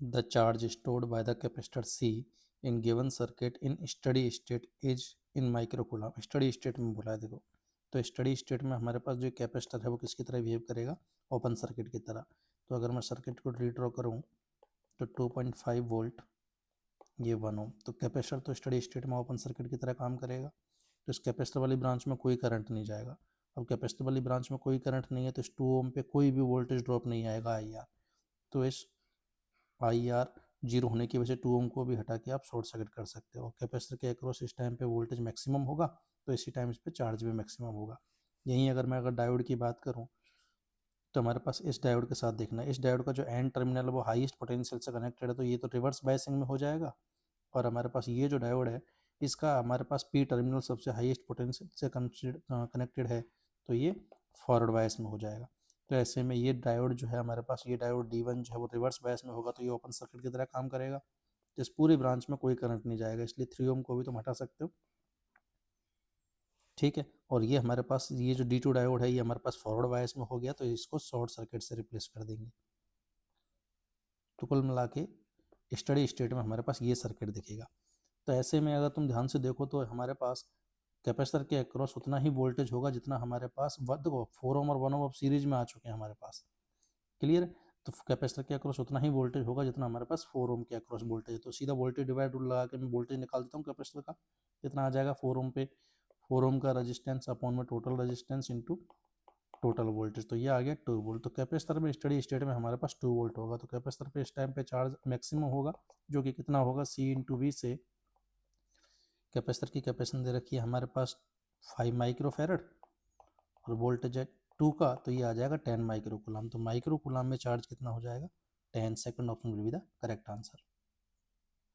The charge stored by the capacitor C in given circuit in steady state is in microcoulomb. Steady state में बोला है देखो, तो steady state में हमारे पास जो कैपेसिटर है वो किसकी तरह बिहेव करेगा, ओपन सर्किट की तरह। तो अगर मैं सर्किट को रीड्रॉ करूँ तो 2.5 वोल्ट, ये 1 ओम, तो कैपेसिटर तो स्टडी स्टेट में ओपन सर्किट की तरह काम करेगा। तो इस कैपेसिटर वाली ब्रांच में कोई करंट नहीं जाएगा। अब कैपेसिटर वाली ब्रांच में कोई करंट नहीं है तो इस 2 ओम पे कोई भी वोल्टेज ड्रॉप नहीं आएगा आई आर। तो इस आई आर जीरो होने की वजह से 2 ओम को भी हटा के आप शॉर्ट सर्किट कर सकते हो। कैपेसिटर के अक्रॉस इस टाइम पे वोल्टेज मैक्सिमम होगा तो इसी टाइम इस पे चार्ज भी मैक्सिमम होगा। यहीं अगर डायोड की बात करूँ तो हमारे पास इस डायोड के साथ देखना है, इस डायोड का जो एन टर्मिनल है वो हाईएस्ट पोटेंशियल से कनेक्टेड है, तो ये तो रिवर्स बायसिंग में हो जाएगा। और हमारे पास ये जो डायोड है इसका हमारे पास पी टर्मिनल सबसे हाईएस्ट पोटेंशियल से कनेक्टेड है, तो ये फॉरवर्ड बायस में हो जाएगा। तो ऐसे में ये डायोड जो है हमारे पास, ये डायोड D1 जो है वो रिवर्स बायस में होगा, तो ये ओपन सर्किट की तरह काम करेगा। तो इस पूरी ब्रांच में कोई करंट नहीं जाएगा, इसलिए 3 ओम को भी तुम हटा सकते हो। ठीक है, और ये हमारे पास ये जो D2 डायोड है ये हमारे पास फॉरवर्ड बायस में हो गया, तो इसको शॉर्ट सर्किट से रिप्लेस कर देंगे। तो कुल मिला के स्टडी स्टेट में हमारे पास ये सर्किट दिखेगा। तो ऐसे में अगर तुम ध्यान से देखो तो हमारे पास कैपेसिटर के अक्रॉस उतना ही वोल्टेज होगा जितना हमारे पास, देखो 4 ओम और 1 ओम अब सीरीज में आ चुके हैं हमारे पास, क्लियर। तो कैपेसिटर के अक्रॉस उतना ही वोल्टेज होगा जितना हमारे पास 4 ओम के अक्रॉस वोल्टेज है। तो सीधा वोल्टेज डिवाइड रूल लगा के मैं वोल्टेज निकाल देता हूँ कैपेसिटर का, कितना आ जाएगा 4 ओम पे 4 ओम का रजिस्टेंस अपॉन में total resistance into total voltage, तो ये आ गया 2 वोल्ट। तो कैपेसिटर में स्टडी स्टेट में हमारे पास 2 वोल्ट होगा, तो कैपेसिटर पे इस टाइम पे चार्ज मैक्सिमम होगा जो कि कितना होगा, C इंटू वी से कैपेसिटर की कैपेसिटी दे रखी है हमारे पास 5 माइक्रोफेरड और वोल्टेज है 2 का, तो ये आ जाएगा 10 माइक्रो कूलम। तो माइक्रो कूलम में चार्ज कितना हो जाएगा 10 second, option will be the correct answer.